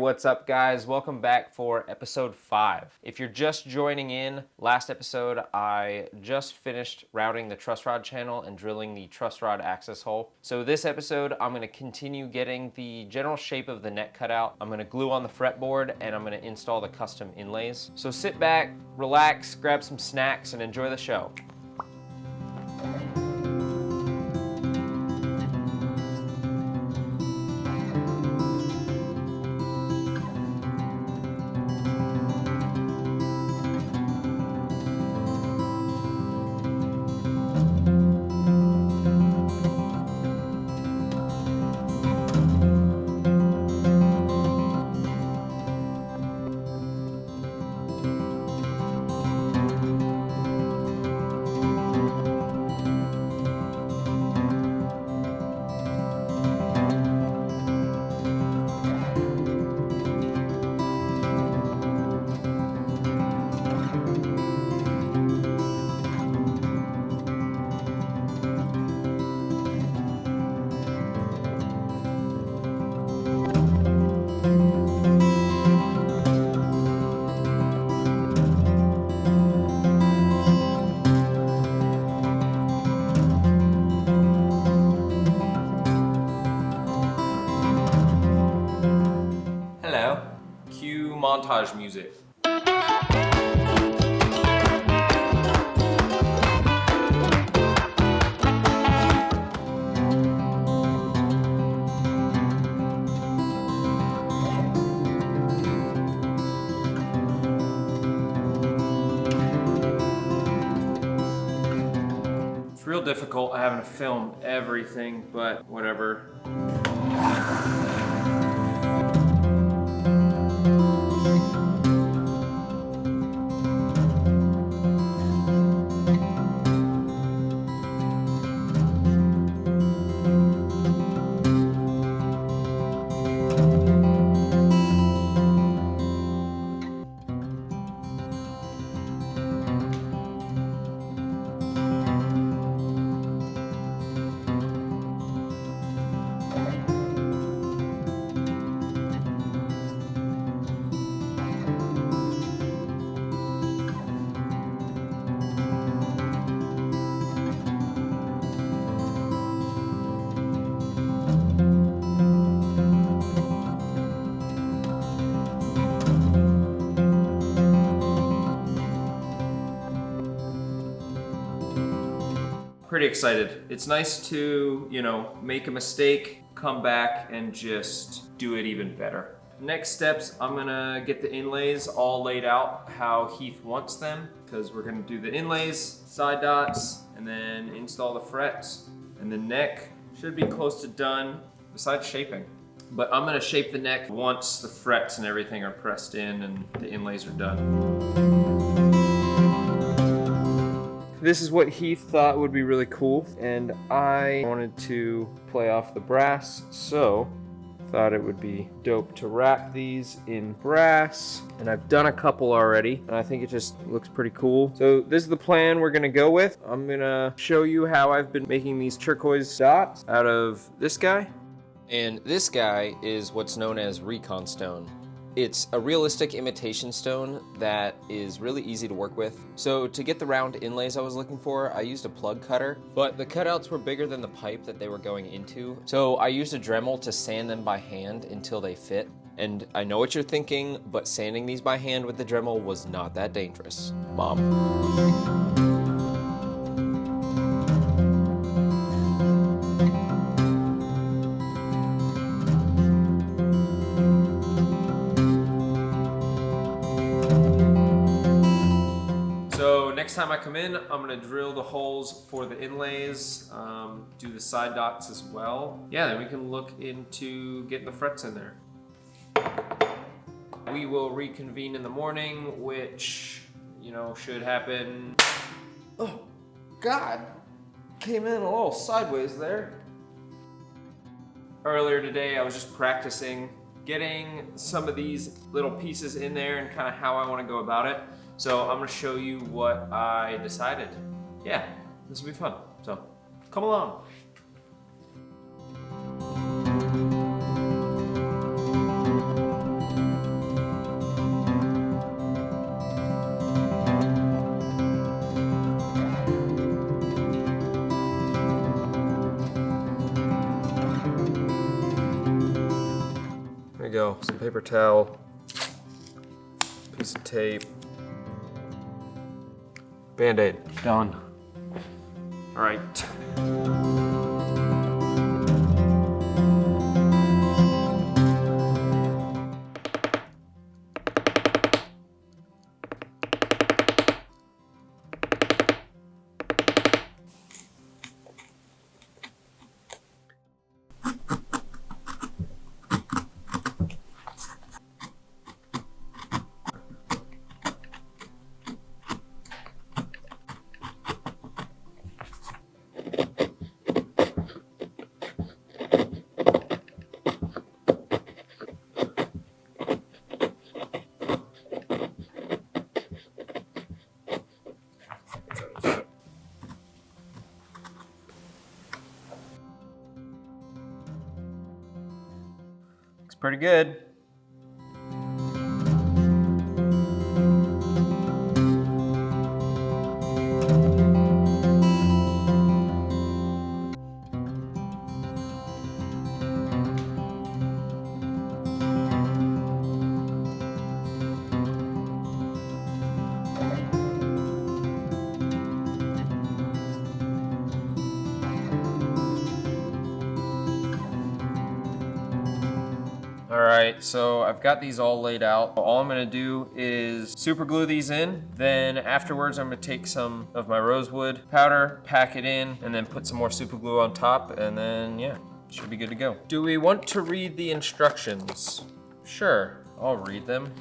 what's up guys? Welcome back for episode 5. If you're just joining in, last episode I just finished routing the Truss Rod Channel and drilling the Truss Rod access hole. So this episode I'm going to continue getting the general shape of the neck cut out. I'm going to glue on the fretboard and I'm going to install the custom inlays. So sit back, relax, grab some snacks and enjoy the show. Cue montage music. It's real difficult having to film everything, but whatever. Pretty excited. It's nice to, make a mistake, come back and just do it even better. Next steps, I'm gonna get the inlays all laid out how Heath wants them, because we're gonna do the inlays, side dots, and then install the frets. And the neck should be close to done, besides shaping. But I'm gonna shape the neck once the frets and everything are pressed in and the inlays are done. This is what Heath thought would be really cool, and I wanted to play off the brass, so thought it would be dope to wrap these in brass. And I've done a couple already, and I think it just looks pretty cool. So this is the plan we're gonna go with. I'm gonna show you how I've been making these turquoise dots out of this guy. And this guy is what's known as recon stone. It's a realistic imitation stone that is really easy to work with. So to get the round inlays I was looking for, I used a plug cutter, but the cutouts were bigger than the pipe that they were going into. So I used a Dremel to sand them by hand until they fit. And I know what you're thinking, but sanding these by hand with the Dremel was not that dangerous. Mom. Next time I come in, I'm gonna drill the holes for the inlays, do the side dots as well. Yeah, then we can look into getting the frets in there. We will reconvene in the morning, which, should happen. Oh, God, came in a little sideways there. Earlier today, I was just practicing getting some of these little pieces in there and kind of how I want to go about it. So I'm gonna show you what I decided. Yeah, this will be fun. So come along. go. Some paper towel, piece of tape, Band-Aid. Done. All right. Looks pretty good. Alright, so I've got these all laid out. All I'm gonna do is super glue these in. Then afterwards I'm gonna take some of my rosewood powder, pack it in, and then put some more super glue on top, and then yeah, should be good to go. Do we want to read the instructions? Sure, I'll read them.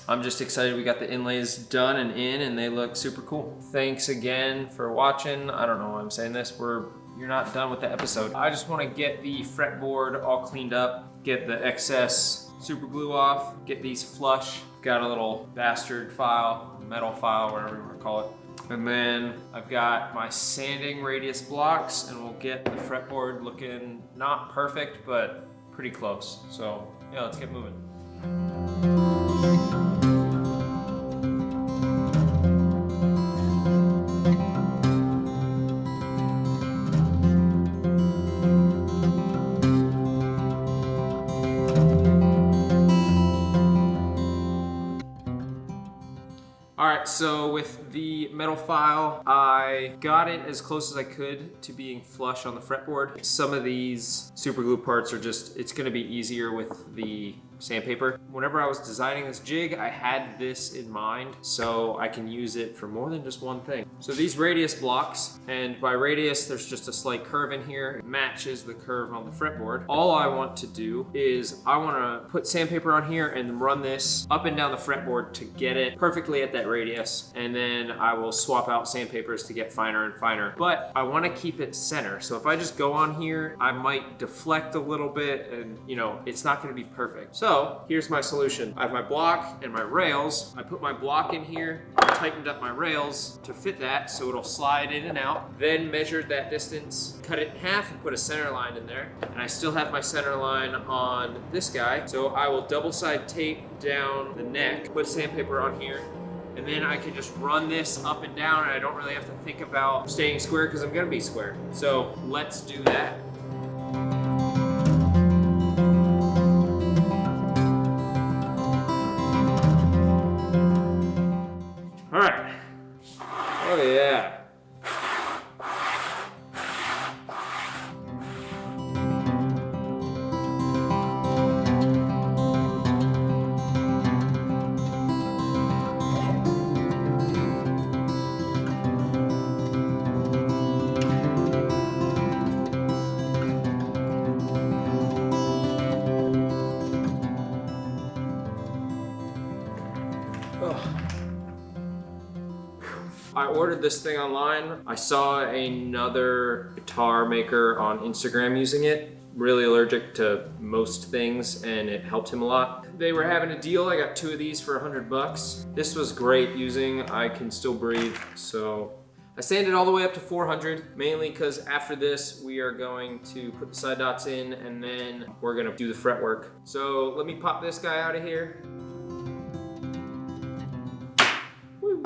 I'm just excited we got the inlays done and in, and they look super cool. Thanks again for watching. I don't know why I'm saying this. You're not done with the episode. I just want to get the fretboard all cleaned up, get the excess super glue off, get these flush. Got a little bastard file, metal file, whatever you want to call it. And then I've got my sanding radius blocks, and we'll get the fretboard looking not perfect, but pretty close. So yeah, let's get moving. Alright, so with the metal file, I got it as close as I could to being flush on the fretboard. Some of these super glue parts are just, it's gonna be easier with the sandpaper. Whenever I was designing this jig, I had this in mind so I can use it for more than just one thing. So these radius blocks, and by radius there's just a slight curve in here, it matches the curve on the fretboard. All I want to do is I want to put sandpaper on here and run this up and down the fretboard to get it perfectly at that radius, and then I will swap out sandpapers to get finer and finer. But I want to keep it center, so if I just go on here, I might deflect a little bit, and you know, it's not going to be perfect. So here's my solution. I have my block and my rails. I put my block in here, tightened up my rails to fit that so it'll slide in and out. Then measured that distance, cut it in half and put a center line in there. And I still have my center line on this guy. So I will double side tape down the neck, put sandpaper on here, and then I can just run this up and down, and I don't really have to think about staying square because I'm gonna be square. So let's do that. All right. Oh yeah. I ordered this thing online. I saw another guitar maker on Instagram using it. Really allergic to most things, and it helped him a lot. They were having a deal. I got 2 of these for $100. This was great using. I can still breathe, so I sanded all the way up to 400, mainly because after this, we are going to put the side dots in, and then we're gonna do the fretwork. So let me pop this guy out of here. Woo.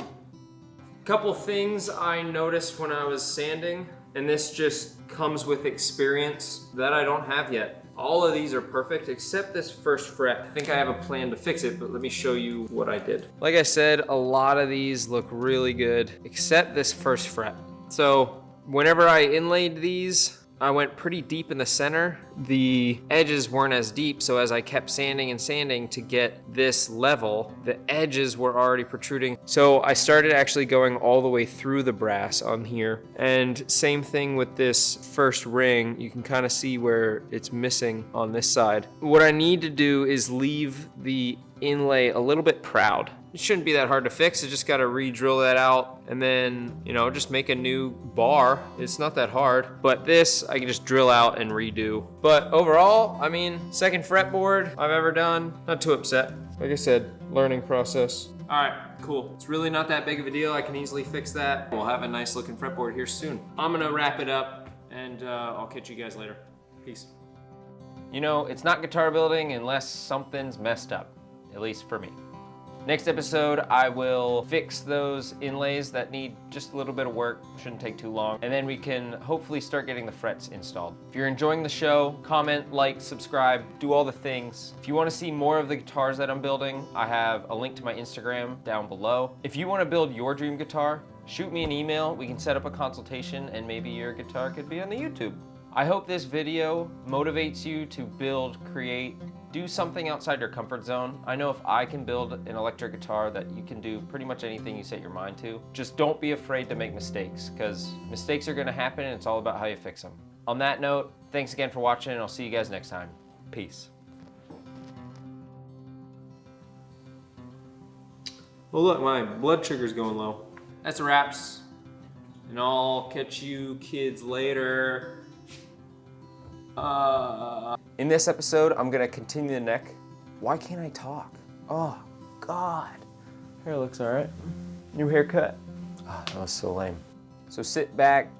Couple things I noticed when I was sanding, and this just comes with experience that I don't have yet. All of these are perfect except this first fret. I think I have a plan to fix it, but let me show you what I did. Like I said, a lot of these look really good except this first fret. So whenever I inlaid these, I went pretty deep in the center. The edges weren't as deep, so as I kept sanding and sanding to get this level, the edges were already protruding. So I started actually going all the way through the brass on here. And same thing with this first ring. You can kind of see where it's missing on this side. What I need to do is leave the inlay a little bit proud. It shouldn't be that hard to fix. I just got to re-drill that out and then, you know, just make a new bar. It's not that hard, but this I can just drill out and redo. But overall, I mean, second fretboard I've ever done. Not too upset. Like I said, learning process. All right, cool. It's really not that big of a deal. I can easily fix that. We'll have a nice looking fretboard here soon. I'm gonna wrap it up and I'll catch you guys later. Peace. You know, it's not guitar building unless something's messed up, at least for me. Next episode, I will fix those inlays that need just a little bit of work, shouldn't take too long, and then we can hopefully start getting the frets installed. If you're enjoying the show, comment, like, subscribe, do all the things. If you want to see more of the guitars that I'm building, I have a link to my Instagram down below. If you want to build your dream guitar, shoot me an email, we can set up a consultation, and maybe your guitar could be on the YouTube. I hope this video motivates you to build, create, do something outside your comfort zone. I know if I can build an electric guitar that you can do pretty much anything you set your mind to. Just don't be afraid to make mistakes, because mistakes are gonna happen and it's all about how you fix them. On that note, thanks again for watching and I'll see you guys next time. Peace. Oh look, my blood sugar's going low. That's wraps, and I'll catch you kids later. In this episode, I'm gonna continue the neck. Why can't I talk? Oh, God. Hair looks all right. New haircut. Oh, that was so lame. So sit back,